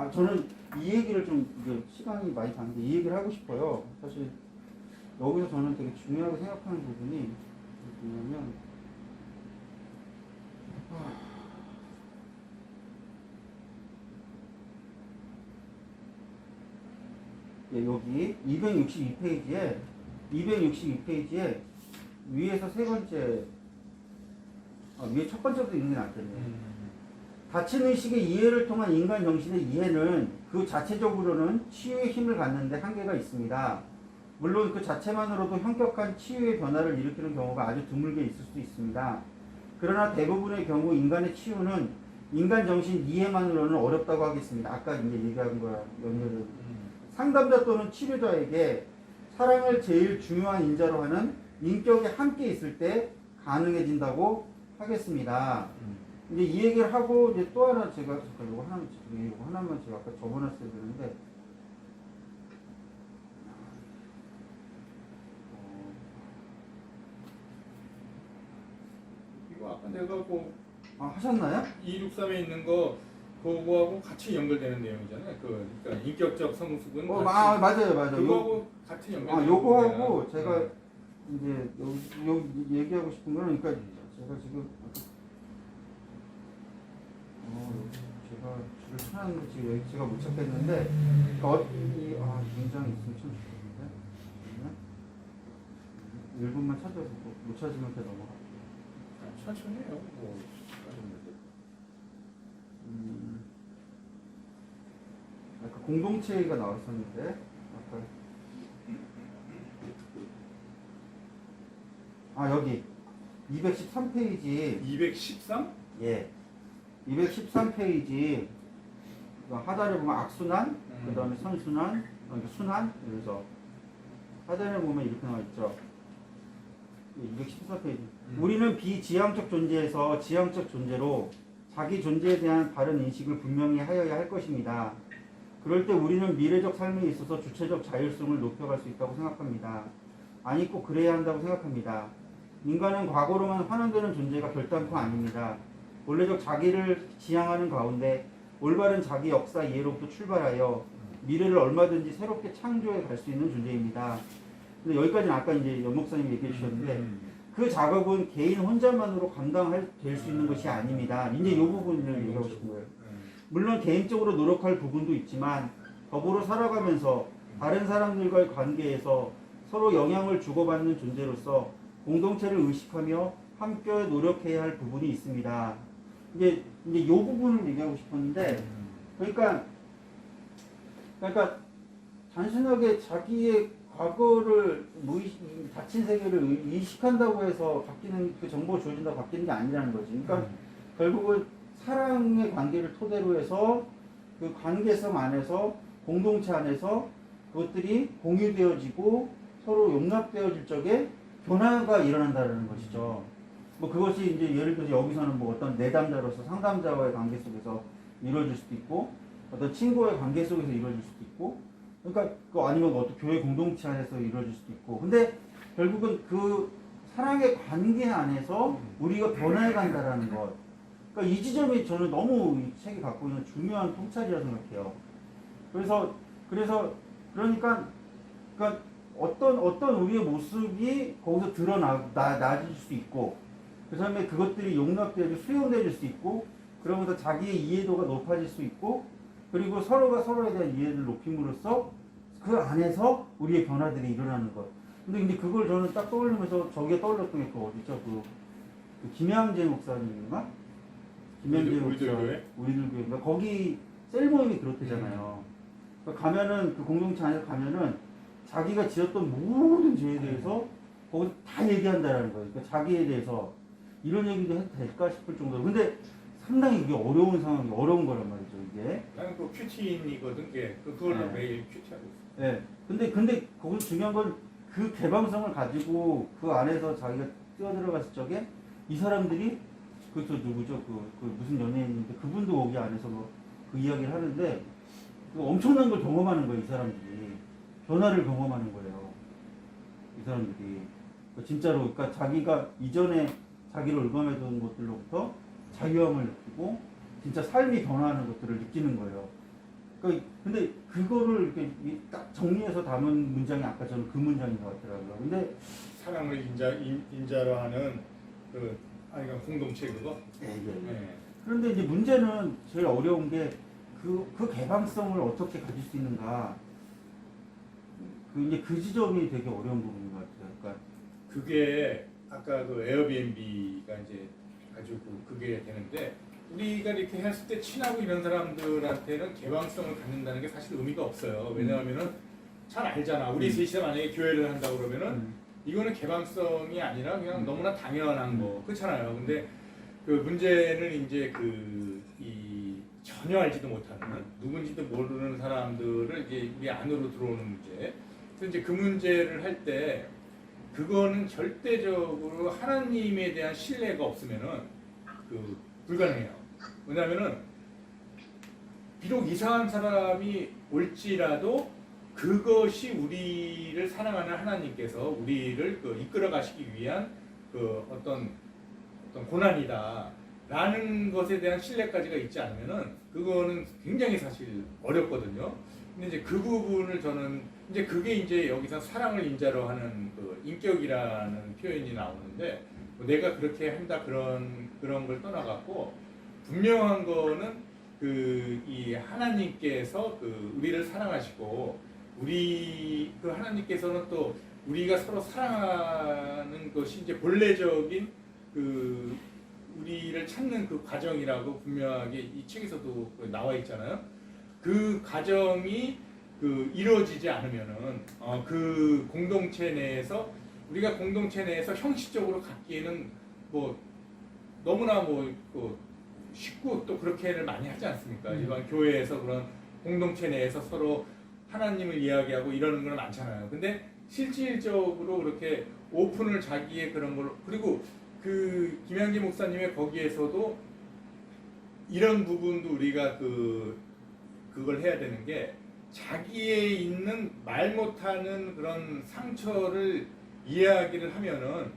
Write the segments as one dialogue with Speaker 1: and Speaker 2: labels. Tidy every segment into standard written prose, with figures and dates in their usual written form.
Speaker 1: 저는 이 얘기를 좀 이게 시간이 많이 가는데 이 얘기를 하고 싶어요. 사실 여기서 저는 되게 중요하게 생각하는 부분이 뭐냐면 여기 262페이지에 위에서 세 번째 위에 첫 번째부터 읽는 게 낫겠네요. 가치의식의 이해를 통한 인간 정신의 이해는 그 자체적으로는 치유의 힘을 갖는데 한계가 있습니다. 물론 그 자체만으로도 현격한 치유의 변화를 일으키는 경우가 아주 드물게 있을 수 있습니다. 그러나 대부분의 경우 인간의 치유는 인간 정신 이해만으로는 어렵다고 하겠습니다. 아까 이제 얘기한 거랑 연결을. 상담자 또는 치료자에게 사랑을 제일 중요한 인자로 하는 인격이 함께 있을 때 가능해진다고 하겠습니다. 이제 이 얘기를 하고 이제 또 하나 제가 이거 하나만 제가 아까 적어놨어야 되는데
Speaker 2: 이거 아까 내가
Speaker 1: 하셨나요?
Speaker 2: 263에 있는 거 그거하고 같이 연결되는 내용이잖아요. 그러니까 인격적 성숙은
Speaker 1: 맞아요.
Speaker 2: 그거하고 같이 연결되는
Speaker 1: 요거하고 제가 이제 여기 얘기하고 싶은 거는 그러니까 제가 지금 제가 줄을 찾았는데 지금 여기 제가 못 찾겠는데 굉장히 있으면 참 좋겠는데 1분만 찾아서 못 찾으면 그냥 넘어갈게요.
Speaker 2: 천천히 해요.
Speaker 1: 아까 공동체가 나왔었는데 아까 여기 213페이지
Speaker 2: 213?
Speaker 1: 예 213페이지 하단에 보면 악순환 그 다음에 선순환 그러니까 순환 그래서 하단에 보면 이렇게 나와 있죠. 214페이지 우리는 비지향적 존재에서 지향적 존재로 자기 존재에 대한 바른 인식을 분명히 하여야 할 것입니다. 그럴 때 우리는 미래적 삶에 있어서 주체적 자율성을 높여갈 수 있다고 생각합니다. 아니 꼭 그래야 한다고 생각합니다. 인간은 과거로만 환원되는 존재가 결단코 아닙니다. 원래적 자기를 지향하는 가운데 올바른 자기 역사 이해로부터 출발하여 미래를 얼마든지 새롭게 창조해 갈 수 있는 존재입니다. 근데 여기까지는 아까 이제 연 목사님이 얘기해 주셨는데 그 작업은 개인 혼자만으로 감당될 수 있는 것이 아닙니다. 이제 이 부분을 얘기하고 싶은 거예요. 물론 개인적으로 노력할 부분도 있지만 더불어 살아가면서 다른 사람들과의 관계에서 서로 영향을 주고받는 존재로서 공동체를 의식하며 함께 노력해야 할 부분이 있습니다. 이제 이 부분을 얘기하고 싶었는데 그러니까 단순하게 자기의 과거를 닫힌 세계를 의식한다고 해서 바뀌는 그 정보가 주어진다고 바뀌는 게 아니라는 거지. 그러니까 결국은 사랑의 관계를 토대로 해서 그 관계성 안에서 공동체 안에서 그것들이 공유되어지고 서로 용납되어질 적에 변화가 일어난다는 것이죠. 뭐 그것이 이제 예를 들어서 여기서는 뭐 어떤 내담자로서 상담자와의 관계 속에서 이루어질 수도 있고 어떤 친구와의 관계 속에서 이루어질 수도 있고 그러니까 아니면 어떤 교회 공동체 안에서 이루어질 수도 있고 근데 결국은 그 사랑의 관계 안에서 우리가 변화해 간다라는 것 그러니까 이 지점이 저는 너무 이 책이 갖고 있는 중요한 통찰이라고 생각해요. 그러니까 어떤 우리의 모습이 거기서 드러나질 수 있고 그 다음에 그것들이 용납되고 수용되질 수 있고 그러면서 자기의 이해도가 높아질 수 있고 그리고 서로가 서로에 대한 이해를 높임으로써 그 안에서 우리의 변화들이 일어나는 것. 근데 그걸 저는 딱 떠올리면서 저게 떠올렸던 게 그 어디죠? 그 김양재 목사님인가? 김양재 목사 우리들 교회. 그러니까 거기 셀 모임이 그렇대잖아요. 그러니까 가면은 그 공동체 안에 가면은 자기가 지었던 모든 죄에 대해서 거기서 다 얘기한다라는 거예요. 그러니까 자기에 대해서 이런 얘기도 해도 될까 싶을 정도로. 근데 상당히 이게 어려운 상황이 어려운 거란 말이죠, 이게.
Speaker 2: 나는 그 큐티인이거든, 그걸로 매일 큐티하고 있어.
Speaker 1: 네. 근데 거기서 중요한 건 그 개방성을 가지고 그 안에서 자기가 뛰어들어갔을 적에 이 사람들이 그저 누구죠? 그 무슨 연예인인데 그분도 거기 안에서 뭐 그 이야기를 하는데 그 엄청난 걸 경험하는 거예요, 이 사람들이. 변화를 경험하는 거예요, 이 사람들이. 진짜로, 그러니까 자기가 이전에 자기를 올감해둔 것들로부터 자유함을 느끼고 진짜 삶이 변화하는 것들을 느끼는 거예요. 근데 그거를 이렇게 딱 정리해서 담은 문장이 아까 저는 그 문장인 것 같더라고요. 근데
Speaker 2: 사랑을 인자로 하는 그 아이가 공동체 그거.
Speaker 1: 예.
Speaker 2: 네.
Speaker 1: 그런데 이제 문제는 제일 어려운 게 그 개방성을 어떻게 가질 수 있는가. 이제 그 지점이 되게 어려운 부분인 것 같아요. 그러니까
Speaker 2: 그게 아까 그 에어비앤비가 이제 가지고 그게 되는데 우리가 이렇게 했을 때 친하고 이런 사람들한테는 개방성을 갖는다는 게 사실 의미가 없어요. 왜냐하면은 잘 알잖아. 우리 셋이 만약에 교회를 한다 그러면은 이거는 개방성이 아니라 그냥 너무나 당연한 거 그렇잖아요. 근데 그 문제는 이제 이 전혀 알지도 못하는 누군지도 모르는 사람들을 이제 우리 안으로 들어오는 문제. 그래서 이제 그 문제를 할 때 그거는 절대적으로 하나님에 대한 신뢰가 없으면은 불가능해요. 왜냐하면은 비록 이상한 사람이 올지라도 그것이 우리를 사랑하는 하나님께서 우리를 이끌어 가시기 위한 어떤 고난이다라는 것에 대한 신뢰까지가 있지 않으면은 그거는 굉장히 사실 어렵거든요. 근데 이제 그 부분을 저는 이제 그게 이제 여기서 사랑을 인자로 하는 인격이라는 표현이 나오는데 내가 그렇게 한다 그런 걸 떠나갖고 분명한 거는 이 하나님께서 우리를 사랑하시고 우리 하나님께서는 또 우리가 서로 사랑하는 것이 이제 본래적인 우리를 찾는 그 과정이라고 분명하게 이 책에서도 나와 있잖아요. 그 과정이 이루어지지 않으면은 그 공동체 내에서 우리가 공동체 내에서 형식적으로 갖기에는 너무나 쉽고 또 그렇게를 많이 하지 않습니까? 일반 교회에서 그런 공동체 내에서 서로 하나님을 이야기하고 이러는 건 많잖아요. 근데 실질적으로 그렇게 오픈을 자기의 그런 걸로 그리고 김양기 목사님의 거기에서도 이런 부분도 우리가 그걸 해야 되는 게 자기의 있는 말 못하는 그런 상처를 이야기를 하면은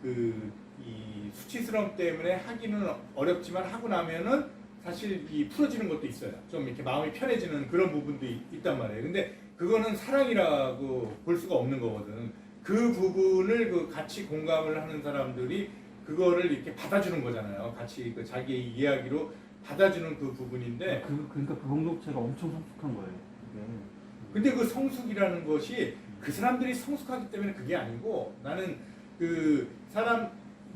Speaker 2: 이 수치스러움 때문에 하기는 어렵지만 하고 나면은 사실 풀어지는 것도 있어요. 좀 이렇게 마음이 편해지는 그런 부분도 있단 말이에요. 근데 그거는 사랑이라고 볼 수가 없는 거거든. 그 부분을 같이 공감을 하는 사람들이 그거를 이렇게 받아주는 거잖아요. 같이 자기의 이야기로 받아주는 그 부분인데.
Speaker 1: 그러니까 그 공동체가 엄청 성숙한 거예요.
Speaker 2: 근데 그 성숙이라는 것이 그 사람들이 성숙하기 때문에 그게 아니고 나는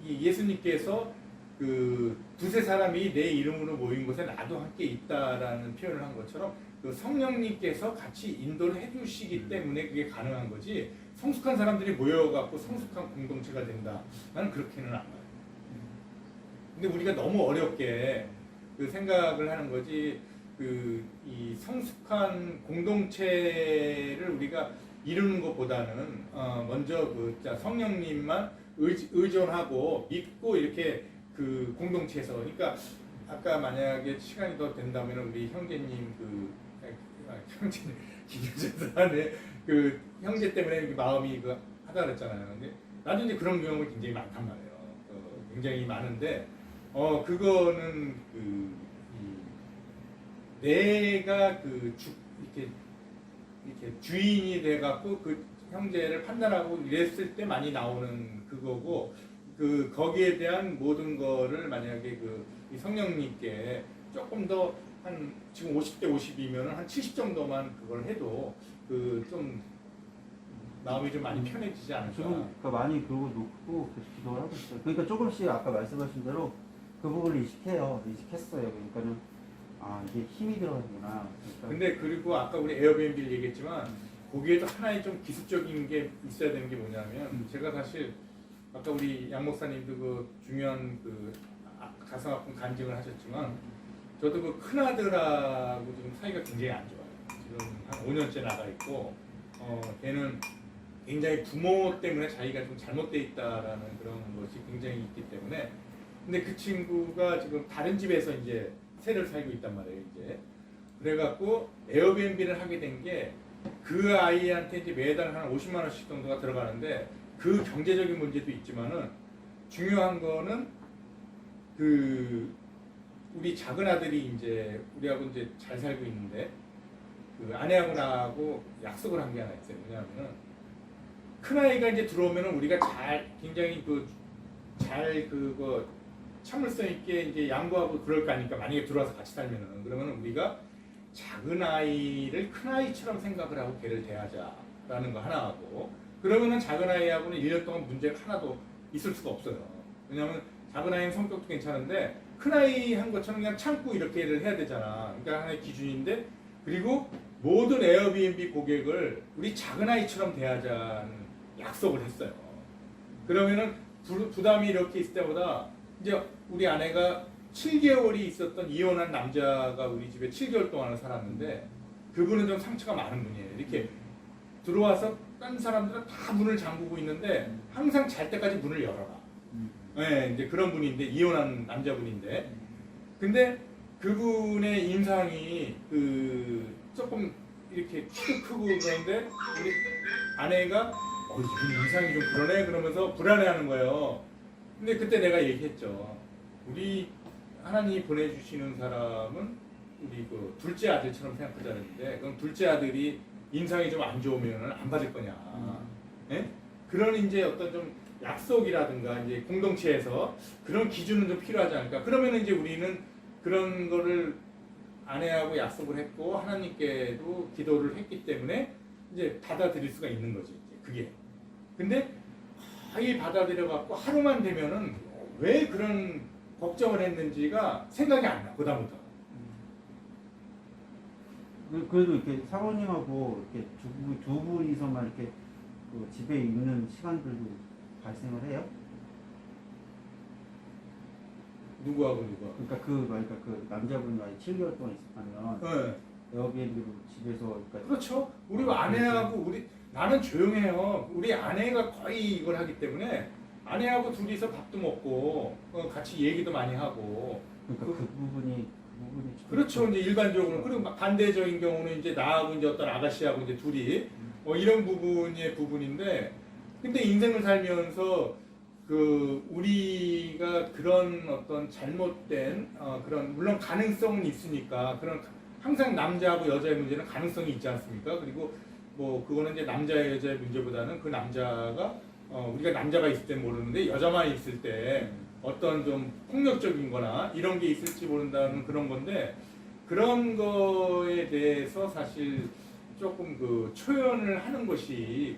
Speaker 2: 예수님께서 두세 사람이 내 이름으로 모인 곳에 나도 함께 있다라는 표현을 한 것처럼 성령님께서 같이 인도를 해주시기 때문에 그게 가능한 거지 성숙한 사람들이 모여갖고 성숙한 공동체가 된다. 나는 그렇게는 안 봐요. 근데 우리가 너무 어렵게 생각을 하는 거지 이 성숙한 공동체를 우리가 이루는 것보다는 먼저 성령님만 의존하고 믿고 이렇게 공동체에서 그러니까 아까 만약에 시간이 더 된다면 우리 형제님 형제님 김효재사의 형제 때문에 마음이 하다 그랬잖아요. 근데 나도 이제 그런 경험이 굉장히 많단 말이에요. 굉장히 많은데 그거는 내가 이렇게 주인이 돼갖고 형제를 판단하고 이랬을 때 많이 나오는 그거고 거기에 대한 모든 거를 만약에 이 성령님께 조금 더 지금 50대 50이면 한 70 정도만 그걸 해도 좀 마음이 좀 많이 편해지지 않을까.
Speaker 1: 지금 많이 그러고 놓고 계속 기도를 하고 있어요. 그러니까 조금씩 아까 말씀하신 대로 그 부분을 인식했어요. 그러니까는 이게 힘이 들어가는구나. 그러니까.
Speaker 2: 근데 그리고 아까 우리 에어비앤비를 얘기했지만 거기에도 하나의 좀 기술적인 게 있어야 되는 게 뭐냐면 제가 사실 아까 우리 양 목사님도 중요한 가슴 아픈 간증을 하셨지만 저도 큰아들하고 지금 사이가 굉장히 안 좋아요. 지금 한 5년째 나가 있고 걔는 굉장히 부모 때문에 자기가 좀 잘못돼 있다라는 그런 것이 굉장히 있기 때문에 근데 그 친구가 지금 다른 집에서 이제 새를 살고 있단 말이에요. 이제 그래갖고 에어비앤비를 하게 된 게 그 아이한테 이제 매달 한 50만 원씩 정도가 들어가는데 그 경제적인 문제도 있지만은 중요한 거는 우리 작은 아들이 이제 우리하고 이제 잘 살고 있는데 그 아내하고 나하고 약속을 한 게 하나 있어요. 뭐냐면은 큰 아이가 이제 들어오면은 우리가 굉장히 잘 그거 참을성 있게 이제 양보하고 그럴 거 아니까 만약에 들어와서 같이 살면은 그러면은 우리가 작은 아이를 큰 아이처럼 생각을 하고 걔를 대하자라는 거 하나 하고 그러면은 작은 아이하고는 1년 동안 문제가 하나도 있을 수가 없어요. 왜냐하면 작은 아이는 성격도 괜찮은데 큰 아이 한 것처럼 그냥 참고 이렇게를 해야 되잖아. 그러니까 하나의 기준인데 그리고 모든 에어비앤비 고객을 우리 작은 아이처럼 대하자는 약속을 했어요. 그러면은 부담이 이렇게 있을 때보다 이제 우리 아내가 7개월이 있었던 이혼한 남자가 우리 집에 7개월 동안을 살았는데 그분은 좀 상처가 많은 분이에요. 이렇게 들어와서 딴 사람들은 다 문을 잠그고 있는데 항상 잘 때까지 문을 열어라. 네, 이제 그런 분인데 이혼한 남자분인데 근데 그분의 인상이 조금 이렇게 키도 크고 그런데 우리 아내가 이분 인상이 좀 그러네 그러면서 불안해하는 거예요. 근데 그때 내가 얘기했죠. 우리 하나님이 보내주시는 사람은 우리 그 둘째 아들처럼 생각하자는데 그럼 둘째 아들이 인상이 좀 안 좋으면 안 받을 거냐? 예? 그런 이제 어떤 좀 약속이라든가 이제 공동체에서 그런 기준은 좀 필요하지 않을까? 그러면 이제 우리는 그런 거를 아내하고 약속을 했고 하나님께도 기도를 했기 때문에 이제 받아들일 수가 있는 거지. 이제 그게. 근데 거의 받아들여 갖고 하루만 되면은 왜 그런 걱정을 했는지가 생각이 안 나. 그다음부터.
Speaker 1: 그래도 이렇게 사모님하고 이렇게 두 분이서만 이렇게 그 집에 있는 시간들도 발생을 해요?
Speaker 2: 누구하고?
Speaker 1: 그러니까 그 남자분과 7개월 동안 있었다면
Speaker 2: 네.
Speaker 1: 에어비앤비로 집에서 그러니까
Speaker 2: 그렇죠. 우리 아내하고 나는 조용해요. 우리 아내가 거의 이걸 하기 때문에 아내하고 둘이서 밥도 먹고 같이 얘기도 많이 하고.
Speaker 1: 그러니까 그 부분이
Speaker 2: 그렇죠. 이제 일반적으로 그리고 반대적인 경우는 이제 나하고 이제 어떤 아가씨하고 이제 둘이 이런 부분인데 근데 인생을 살면서 우리가 그런 어떤 잘못된 그런 물론 가능성은 있으니까 그런 항상 남자하고 여자의 문제는 가능성이 있지 않습니까? 그리고 뭐 그거는 이제 남자의 여자의 문제보다는 그 남자가 우리가 남자가 있을 때 모르는데 여자만 있을 때 어떤 좀 폭력적인 거나 이런 게 있을지 모른다는 그런 건데 그런 거에 대해서 사실 조금 초연을 하는 것이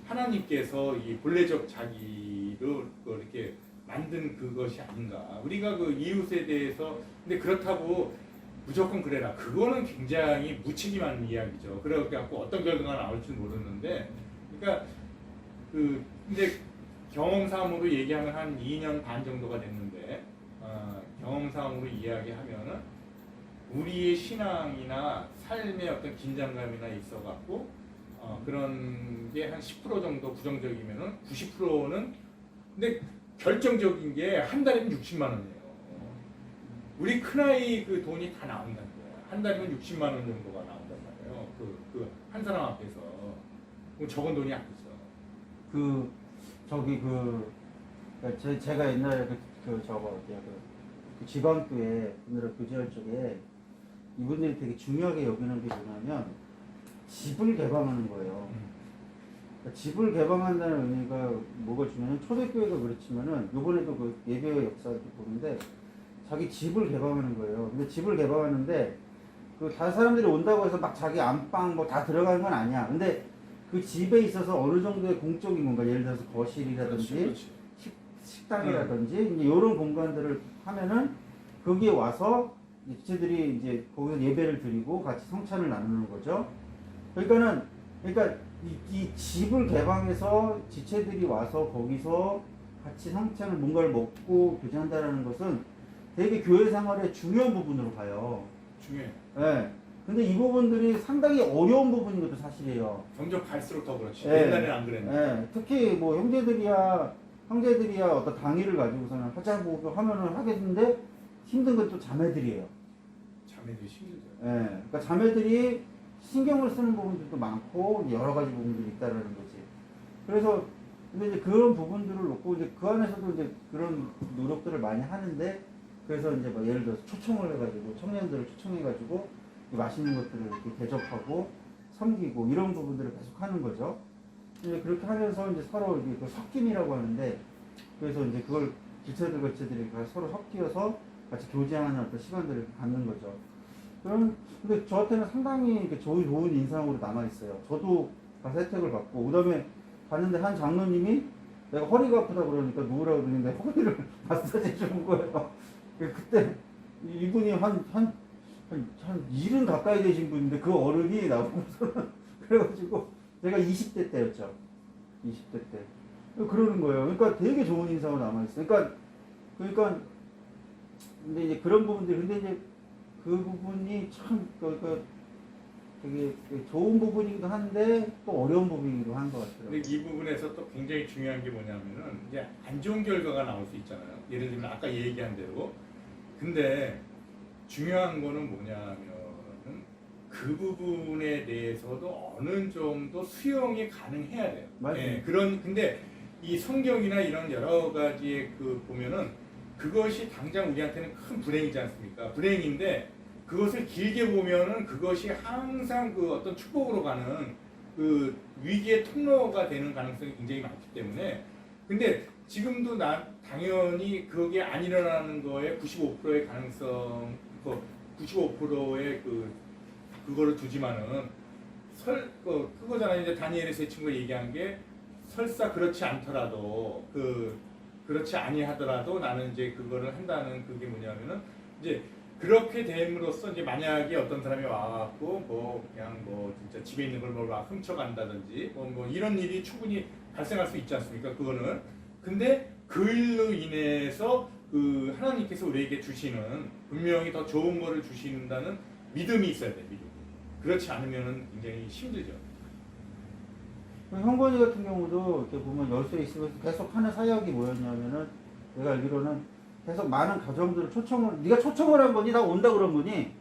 Speaker 2: 하나님께서 이 본래적 자기를 이렇게 만든 그것이 아닌가. 우리가 이웃에 대해서 근데 그렇다고 무조건 그래라. 그거는 굉장히 무책임한 이야기죠. 그래갖고 어떤 결과가 나올지는 모르는데 그러니까 근데 경험상으로 얘기하면 한 2년 반 정도가 됐는데 경험상으로 이야기하면은 우리의 신앙이나 삶의 어떤 긴장감이나 있어갖고 그런 게 한 10% 정도 부정적이면은 90%는 근데 결정적인 게 한 달이면 60만 원이에요. 우리 큰아이 돈이 다 나온다는 거예요. 한 달이면 60만 원 정도가 나온단 말이에요. 한 사람 앞에서 적은 돈이 아니죠.
Speaker 1: 그러니까 제가 옛날에 그 지방교회 오늘의 교제할 적에 이분들이 되게 중요하게 여기는 게 뭐냐면 집을 개방하는 거예요. 그러니까 집을 개방한다는 의미가 뭐가 중요하면 초대교회가 그렇지만은 요번에도 그 예배의 역사를 보는데 자기 집을 개방하는 거예요. 근데 집을 개방하는데 다른 사람들이 온다고 해서 막 자기 안방 뭐 다 들어가는 건 아니야. 근데 그 집에 있어서 어느 정도의 공적인 공간, 예를 들어서 거실이라든지
Speaker 2: 그렇지.
Speaker 1: 식당이라든지 이제 이런 공간들을 하면은 거기에 와서 지체들이 이제 거기서 예배를 드리고 같이 성찬을 나누는 거죠. 그러니까 이 집을 개방해서 지체들이 와서 거기서 같이 성찬을 뭔가를 먹고 교제한다라는 것은 되게 교회 생활의 중요한 부분으로 봐요.
Speaker 2: 중요해.
Speaker 1: 네. 근데 이 부분들이 상당히 어려운 부분인 것도 사실이에요.
Speaker 2: 점점 갈수록 더 그렇지.
Speaker 1: 네.
Speaker 2: 옛날에는 안 그랬는데.
Speaker 1: 네. 특히 뭐 형제들이야 어떤 당위를 가지고서는 하자고 하면은 하겠는데 힘든 건 또 자매들이에요.
Speaker 2: 자매들이 힘들죠.
Speaker 1: 네. 그러니까 자매들이 신경을 쓰는 부분들도 많고 여러 가지 부분들이 있다라는 거지. 그래서 근데 이제 그런 부분들을 놓고 이제 그 안에서도 이제 그런 노력들을 많이 하는데 그래서 이제 뭐 예를 들어서 초청을 해가지고 청년들을 초청해가지고 맛있는 것들을 이렇게 대접하고 섬기고 이런 부분들을 계속 하는 거죠. 이제 그렇게 하면서 이제 서로 이게 그 섞임이라고 하는데, 그래서 이제 그걸 지체들이 서로 섞여서 같이 교제하는 어떤 시간들을 갖는 거죠. 근데 저한테는 상당히 이렇게 좋은 인상으로 남아있어요. 저도 가서 혜택을 받고, 그 다음에 갔는데 한 장로님이 내가 허리가 아프다 그러니까 누구라고 그러는데 허리를 마사지 해주는 거예요. 그때 이분이 한 70 가까이 되신 분인데 그 어른이 나보고서는 그래가지고 제가 20대 때였죠. 20대 때. 그러는 거예요. 그러니까 되게 좋은 인상으로 남아있어요. 그러니까 근데 이제 그런 부분들, 근데 이제 그 부분이 참 되게 좋은 부분이기도 한데 또 어려운 부분이기도 한 것 같아요.
Speaker 2: 근데 이 부분에서 또 굉장히 중요한 게 뭐냐면은 이제 안 좋은 결과가 나올 수 있잖아요. 예를 들면 아까 얘기한 대로. 근데 중요한 거는 뭐냐면은 그 부분에 대해서도 어느 정도 수용이 가능해야 돼요.
Speaker 1: 맞아요.
Speaker 2: 예, 근데 이 성경이나 이런 여러 가지의 보면은 그것이 당장 우리한테는 큰 불행이지 않습니까? 불행인데 그것을 길게 보면은 그것이 항상 그 어떤 축복으로 가는 그 위기의 통로가 되는 가능성이 굉장히 많기 때문에, 근데 지금도 당연히 그게 안 일어나는 거에 95%의 가능성, 95%의 그거를 두지만은 그거잖아요. 이제 다니엘에서 제 친구가 얘기한 게 설사 그렇지 않더라도 그렇지 아니하더라도 나는 이제 그거를 한다는 그게 뭐냐면은 이제 그렇게 됨으로써 이제 만약에 어떤 사람이 와갖고 그냥 진짜 집에 있는 걸 막 훔쳐간다든지 뭐 이런 일이 충분히 발생할 수 있지 않습니까? 그거는. 근데 그 일로 인해서 그 하나님께서 우리에게 주시는 분명히 더 좋은 거를 주신다는 믿음이 있어야 돼. 믿음. 그렇지 않으면은 굉장히 힘들죠.
Speaker 1: 형건이 같은 경우도 이렇게 보면 열쇠 있으면서 계속 하는 사역이 뭐였냐면은, 내가 알기로는 계속 많은 가정들을 네가 초청을 한 거니? 나 온다 그런 거니?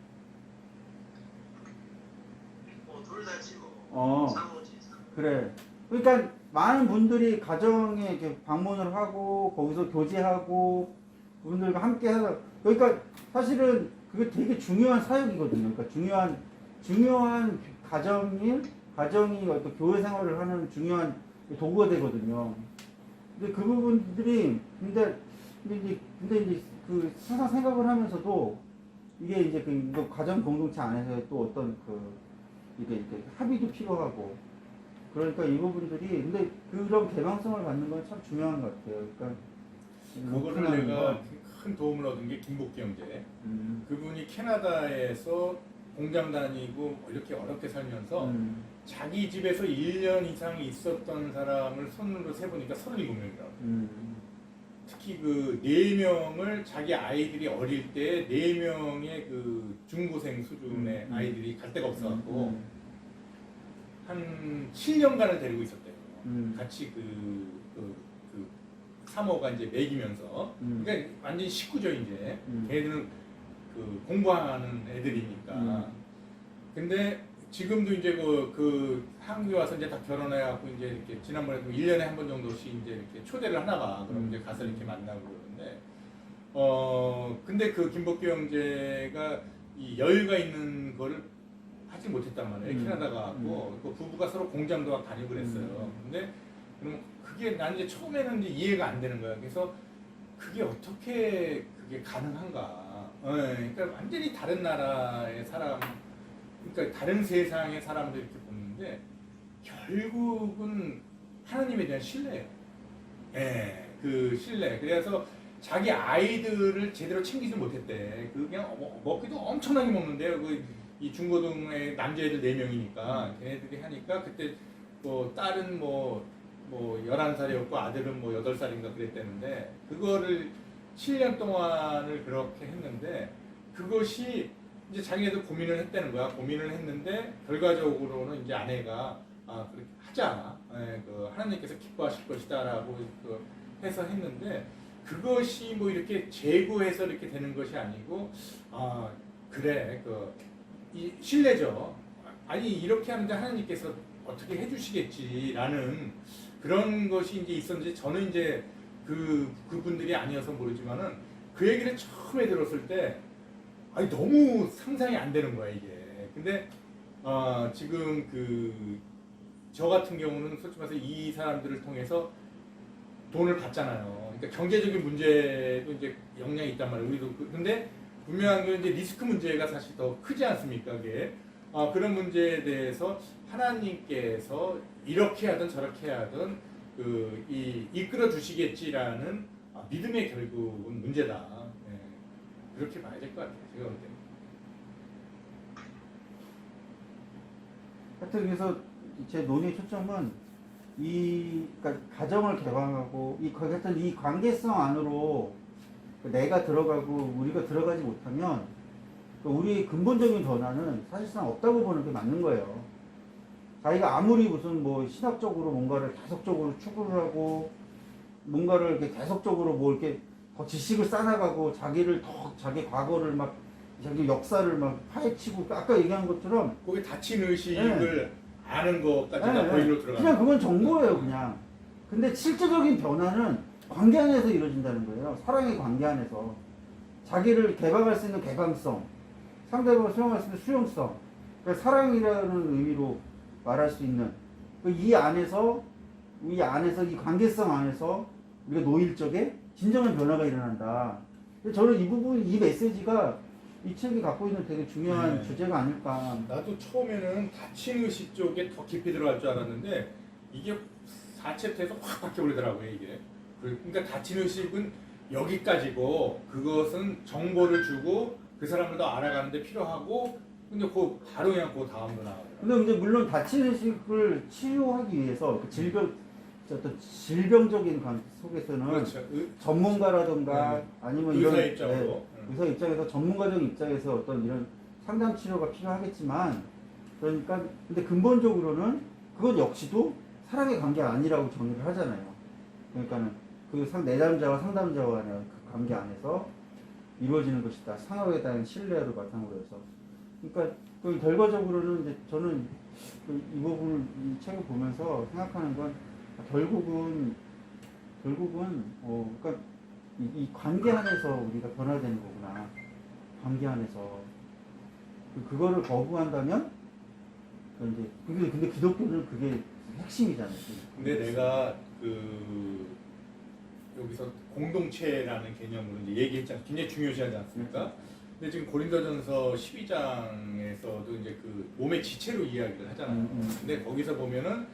Speaker 3: 둘 다지 뭐.
Speaker 1: 어,
Speaker 3: 상호지.
Speaker 1: 그래. 그러니까 많은 분들이 가정에 이렇게 방문을 하고 거기서 교제하고 그분들과 함께 하다. 그러니까 사실은 그게 되게 중요한 사역이거든요. 그러니까 중요한 가정이 어떤 교회 생활을 하는 중요한 도구가 되거든요. 근데 그 부분들이 근데 이제 그 항상 생각을 하면서도 이게 이제 그 가정 공동체 안에서 또 어떤 이게 합의도 필요하고, 그러니까 이 부분들이 근데 그런 개방성을 갖는 건 참 중요한 것 같아요. 그러니까
Speaker 2: 그거를 내가 큰 도움을 얻은 게 김복기 형제. 그분이 캐나다에서 공장 다니고 이렇게 어렵게 살면서 자기 집에서 1년 이상 있었던 사람을 손으로 세보니까 37명이라고. 특히 그 4명을 자기 아이들이 어릴 때 4명의 그 중고생 수준의 아이들이 갈 데가 없어갖고 한 7년간을 데리고 있었대요. 같이 그 사모가 이제 먹이면서. 그러니까 완전 식구죠 이제. 걔들은 그 공부하는 애들이니까. 근데 지금도 이제 한국에 와서 이제 다 결혼해갖고 이제 이렇게 지난번에도 1년에 한 번 정도씩 이제 이렇게 초대를 하나 봐. 그럼 이제 가서 이렇게 만나고 그러는데, 근데 그 김복규 형제가 이 여유가 있는 거를 하지 못했단 말이에요. 캐나다 가고 그 부부가 서로 공장도 막 다니고 그랬어요. 근데 그럼 그게 난 이제 처음에는 이제 이해가 안 되는 거야. 그래서 그게 어떻게 그게 가능한가? 그러니까 완전히 다른 나라의 사람. 그러니까 다른 세상의 사람들 이렇게 보는데 결국은 하나님에 대한 신뢰예요. 그 신뢰. 그래서 자기 아이들을 제대로 챙기지 못했대. 그냥 먹기도 엄청나게 먹는데요. 이 중고등의 남자애들 4명이니까 걔네들이 하니까 그때 딸은 11살이었고 아들은 8살인가 그랬대는데, 그거를 7년 동안을 그렇게 했는데 그것이 이제 자기네도 고민을 했다는 거야. 고민을 했는데 결과적으로는 이제 아내가 그렇게 하자. 하나님께서 기뻐하실 것이다라고 해서 했는데, 그것이 이렇게 재고해서 이렇게 되는 것이 아니고 그래 이 신뢰죠. 아니 이렇게 하는데 하나님께서 어떻게 해주시겠지라는 그런 것이 이제 있었는지, 저는 이제 그분들이 아니어서 모르지만은 그 얘기를 처음에 들었을 때 너무 상상이 안 되는 거야 이게. 근데 지금 저 같은 경우는 솔직히 말해서 이 사람들을 통해서 돈을 받잖아요. 그러니까 경제적인 문제도 이제 영향이 있단 말이에요. 우리도 근데 분명한 건 이제 리스크 문제가 사실 더 크지 않습니까? 그게 그런 문제에 대해서 하나님께서 이렇게 하든 저렇게 하든 이끌어 주시겠지라는 믿음의 결국은 문제다. 네. 그렇게 봐야 될 것 같아요. 제가 볼 때는.
Speaker 1: 하여튼 그래서 제 논의 초점은 그러니까 가정을 개방하고 하여튼 이 관계성 안으로 내가 들어가고 우리가 들어가지 못하면 우리의 근본적인 변화는 사실상 없다고 보는 게 맞는 거예요. 자기가 아무리 무슨 뭐 신학적으로 뭔가를 계속적으로 추구를 하고 뭔가를 이렇게 계속적으로 뭐 이렇게 더 지식을 쌓아나가고 자기 과거를 막 자기 역사를 막 파헤치고 아까 얘기한 것처럼
Speaker 2: 거기 다친 의식을 아는 것까지가 거기로 들어가는
Speaker 1: 그냥 그건 정보예요 그냥. 근데 실제적인 변화는 관계 안에서 이루어진다는 거예요. 사랑의 관계 안에서 자기를 개방할 수 있는 개방성, 상대방을 수용할 수 있는 수용성, 그러니까 사랑이라는 의미로 말할 수 있는 이 안에서 이 관계성 안에서 우리가 놓일 적에 진정한 변화가 일어난다. 저는 이 부분, 이 메시지가 이 책이 갖고 있는 되게 중요한 주제가 아닐까.
Speaker 2: 나도 처음에는 다친 의식 쪽에 더 깊이 들어갈 줄 알았는데 이게 4챕터에서 확 바뀌어버리더라고요 이게. 그러니까 다친 의식은 여기까지고 그것은 정보를 주고 그 사람을 더 알아가는데 필요하고 근데 바로 그냥 그 다음으로 나와요.
Speaker 1: 근데 이제 물론 다친 의식을 치유하기 위해서 어떤 질병적인 속에서는
Speaker 2: 그렇죠.
Speaker 1: 전문가라든가 아니면
Speaker 2: 의사
Speaker 1: 이런
Speaker 2: 입장으로
Speaker 1: 의사 입장에서 전문가적 입장에서 어떤 이런 상담 치료가 필요하겠지만 그러니까 근데 근본적으로는 그건 역시도 사랑의 관계 아니라고 정의를 하잖아요. 그러니까는 내담자와 상담자와 간의 그 관계 안에서 이루어지는 것이다. 상하에 대한 신뢰를 바탕으로 해서. 그러니까 결과적으로는 이제 저는 이 부분을 이 책을 보면서 생각하는 건 결국은 그러니까 이 관계 안에서 우리가 변화되는 거구나. 관계 안에서 그거를 거부한다면 이제 근데 기독교는 그게 핵심이잖아요.
Speaker 2: 근데 내가 여기서 공동체라는 개념으로 이제 얘기했잖아. 굉장히 중요시하지 않습니까? 근데 지금 고린도전서 12장에서도 이제 몸의 지체로 이야기를 하잖아요. 근데 거기서 보면은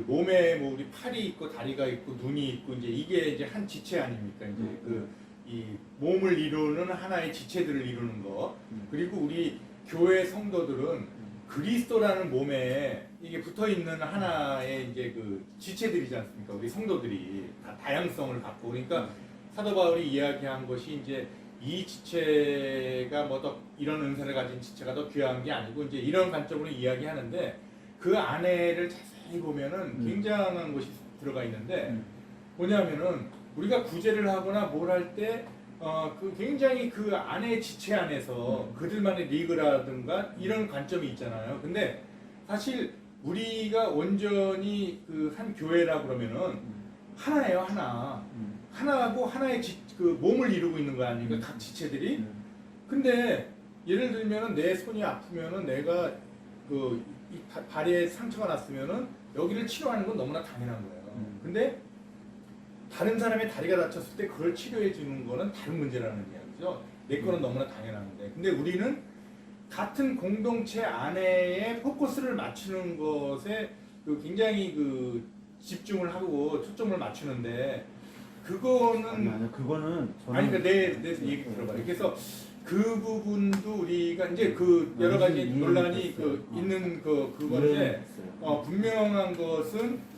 Speaker 2: 몸에 뭐 우리 팔이 있고 다리가 있고 눈이 있고 이게 이제 한 지체 아닙니까? 이제 이 몸을 이루는 하나의 지체들을 이루는 거. 그리고 우리 교회 성도들은 그리스도라는 몸에 이게 붙어 있는 하나의 이제 지체들이지 않습니까? 우리 성도들이 다 다양성을 갖고 그러니까 사도 바울이 이야기한 것이 이제 이 지체가 뭐 더 이런 은사를 가진 지체가 더 귀한 게 아니고 이제 이런 관점으로 이야기하는데 그 안에를 자세히 보면은 굉장한 것이 들어가 있는데 뭐냐면은 우리가 구제를 하거나 뭘 할 때 굉장히 그 안에 지체 안에서 그들만의 리그라든가 이런 관점이 있잖아요. 근데 사실 우리가 온전히 한 교회라 그러면은 하나예요, 하나. 하나고 하나의 몸을 이루고 있는 거 아닙니까? 각 지체들이. 근데 예를 들면은 내 손이 아프면은 내가 이 다리에 상처가 났으면은 여기를 치료하는 건 너무나 당연한 거예요. 근데 다른 사람의 다리가 다쳤을 때 그걸 치료해 주는 거는 다른 문제라는 이야기죠. 내 거는 너무나 당연한데. 근데 우리는 같은 공동체 안에 포커스를 맞추는 것에 굉장히 집중을 하고 초점을 맞추는데 그거는
Speaker 1: 그거는
Speaker 2: 아니 그러니까 내 얘기 들어봐요. 그래서 그 부분도 우리가 이제 여러 가지 논란이 있는 그건데 분명한 것은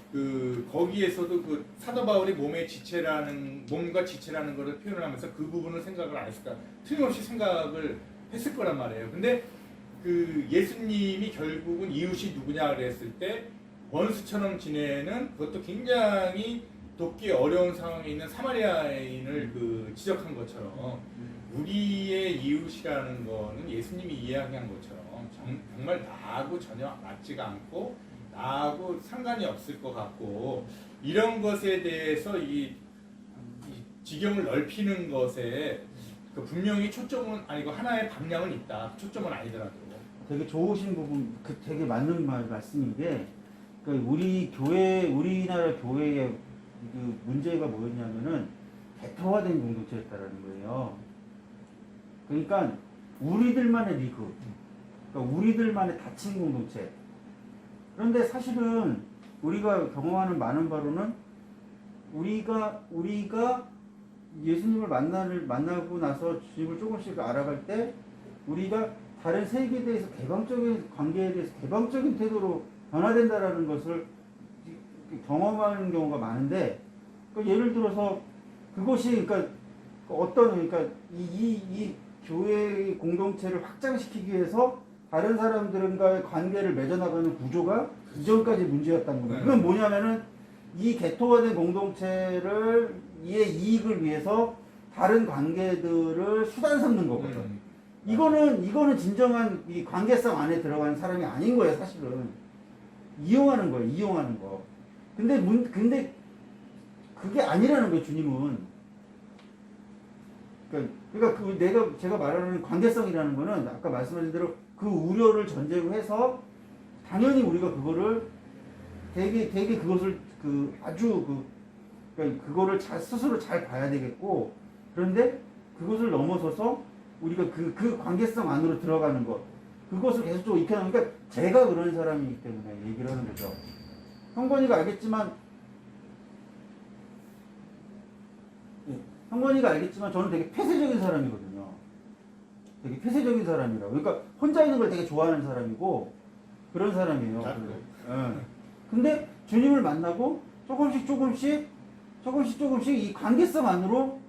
Speaker 2: 거기에서도 사도 바울이 몸과 지체라는 것을 표현을 하면서 그 부분을 생각을 안 했을까? 틀림없이 생각을 했을 거란 말이에요. 근데 예수님이 결국은 이웃이 누구냐 그랬을 때 원수처럼 지내는 그것도 굉장히 돕기 어려운 상황에 있는 사마리아인을 지적한 것처럼 우리의 이웃이라는 거는 예수님이 이야기한 것처럼 정말 나하고 전혀 맞지가 않고 나하고 상관이 없을 것 같고 이런 것에 대해서 이 지경을 넓히는 것에 분명히 초점은 아니고 하나의 방향은 있다. 초점은 아니더라도
Speaker 1: 되게 좋으신 부분, 되게 맞는 말씀인 게, 그러니까 우리나라 교회의 그 문제가 뭐였냐면은 개토화된 공동체였다라는 거예요. 그러니까 우리들만의 리그, 그러니까 우리들만의 닫힌 공동체. 그런데 사실은 우리가 경험하는 많은 바로는 우리가 예수님을 만나고 나서 주님을 조금씩 알아갈 때 우리가 다른 세계에 대해서 개방적인 관계에 대해서 개방적인 태도로 변화된다라는 것을 경험하는 경우가 많은데, 그러니까 예를 들어서 그것이 그러니까 그러니까 이 교회의 공동체를 확장시키기 위해서 다른 사람들과의 관계를 맺어나가는 구조가 이전까지 문제였다는 겁니다. 그건 뭐냐면은 이 개토화된 공동체를 이의 이익을 위해서 다른 관계들을 수단 삼는 거거든. 이거는 진정한 이 관계성 안에 들어가는 사람이 아닌 거예요, 사실은. 이용하는 거예요, 이용하는 거. 근데 그게 아니라는 거예요, 주님은. 그러니까 제가 말하는 관계성이라는 거는 아까 말씀하신 대로 그 우려를 전제로 해서 당연히 우리가 그거를 되게 그것을 그러니까 그거를 스스로 잘 봐야 되겠고, 그런데 그것을 넘어서서 우리가 그 관계성 안으로 들어가는 것, 그것을 계속적으로 익혀나가는, 그러니까 제가 그런 사람이기 때문에 얘기를 하는 거죠. 형건이가 알겠지만 저는 되게 폐쇄적인 사람이거든요. 되게 폐쇄적인 사람이라고. 그러니까 혼자 있는 걸 되게 좋아하는 사람이고 그런 사람이에요. 예. 근데 주님을 만나고 조금씩 이 관계성 안으로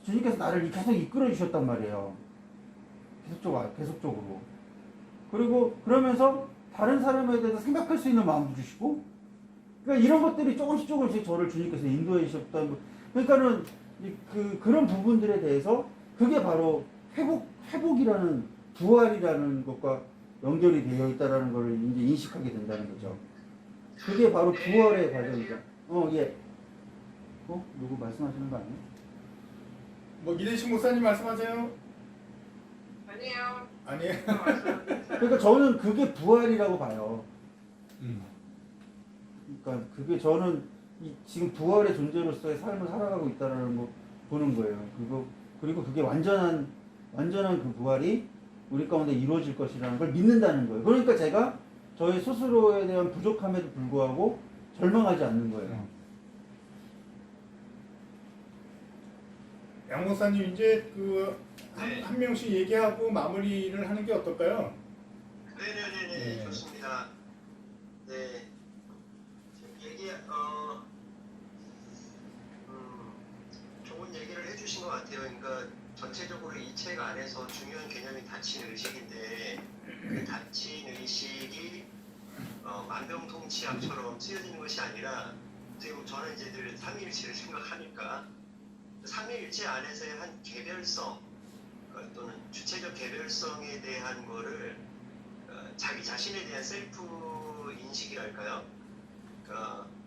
Speaker 1: 주님께서 나를 계속 이끌어 주셨단 말이에요. 계속적으로. 그리고 그러면서 다른 사람에 대해서 생각할 수 있는 마음도 주시고, 그러니까 이런 것들이 조금씩 저를 주님께서 인도해 주셨다는 거. 그러니까는 그런 부분들에 대해서 그게 바로 회복이라는, 부활이라는 것과 연결이 되어 있다라는 걸 이제 인식하게 된다는 거죠. 그게 바로 부활의 과정이죠. 예. 누구 말씀하시는 거 아니에요?
Speaker 2: 뭐 이대식 목사님 말씀하세요? 아니에요.
Speaker 1: 그러니까 저는 그게 부활이라고 봐요. 그러니까 그게 저는 지금 부활의 존재로서의 삶을 살아가고 있다는 거 보는 거예요. 그리고 그게 완전한 그 부활이 우리 가운데 이루어질 것이라는 걸 믿는다는 거예요. 그러니까 제가 저의 스스로에 대한 부족함에도 불구하고 절망하지 않는 거예요.
Speaker 2: 양 목사님 이제 한 명씩 얘기하고 마무리를 하는 게 어떨까요?
Speaker 3: 네네네네. 좋습니다. 네. 좋은 얘기를 해주신 것 같아요. 그러니까 전체적으로 이 책 안에서 중요한 개념이 닫힌 의식인데, 그 닫힌 의식이 만병통치약처럼 쓰여지는 것이 아니라, 지금 저는 이제 늘 삼위일체를 생각하니까 삼위일체 안에서의 한 개별성 또는 주체적 개별성에 대한 거를 자기 자신에 대한 셀프 인식이랄까요?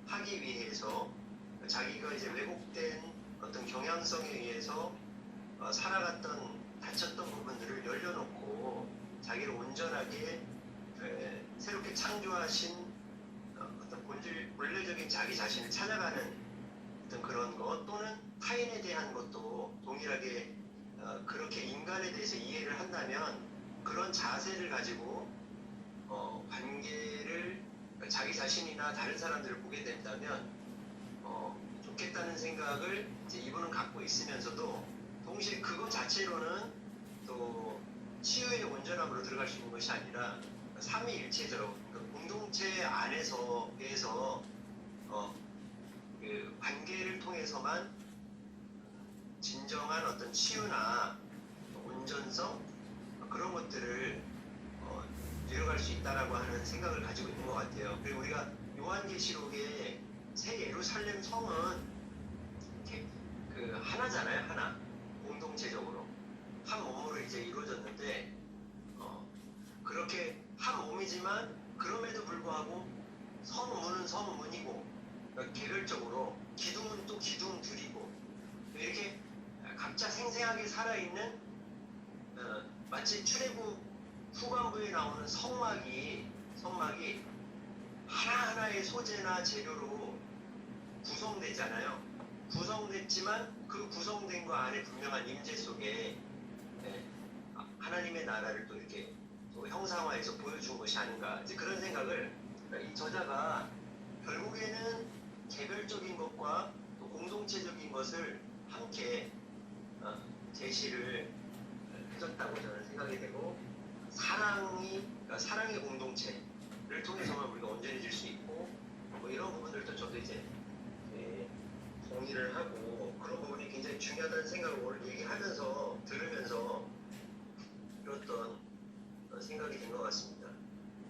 Speaker 3: 하기 위해서 자기가 이제 왜곡된 어떤 경향성에 의해서 살아갔던 닫혔던 부분들을 열려놓고 자기를 온전하게 새롭게 창조하신 어떤 본래적인 자기 자신을 찾아가는 어떤 그런 것, 또는 타인에 대한 것도 동일하게 그렇게 인간에 대해서 이해를 한다면 그런 자세를 가지고 관계를, 자기 자신이나 다른 사람들을 보게 된다면 좋겠다는 생각을 이제 이분은 갖고 있으면서도 동시에 그것 자체로는 또 치유의 온전함으로 들어갈 수 있는 것이 아니라 삼위일체적으로 공동체 안에서 그 관계를 통해서만 진정한 어떤 치유나 온전성 그런 것들을 이뤄갈 수 있다라고 하는 생각을 가지고 있는 것 같아요. 그리고 우리가 요한계시록의 새 예루살렘 성은 그 하나잖아요, 하나. 공동체적으로 한 몸으로 이제 이루어졌는데, 그렇게 한 몸이지만 그럼에도 불구하고 성문은 성문이고, 그러니까 개별적으로 기둥은 또 기둥들이고, 이렇게 각자 생생하게 살아있는 마치 출애굽 후반부에 나오는 성막이 하나하나의 소재나 재료로 구성되잖아요. 구성됐지만 그 구성된 거 안에 분명한 임재 속에 예, 하나님의 나라를 또 이렇게 또 형상화해서 보여준 것이 아닌가, 이제 그런 생각을 이 저자가 결국에는 개별적인 것과 또 공동체적인 것을 함께 제시를 해줬다고 저는 생각이 되고, 그러니까 사랑의 공동체를 통해서만 우리가 온전해질 수 있고, 뭐 이런 부분들도 저도 이제 동의를 하고, 그런 부분이 굉장히 중요하다는 생각을 오늘 얘기하면서 들으면서 들었던 생각이 된 것 같습니다.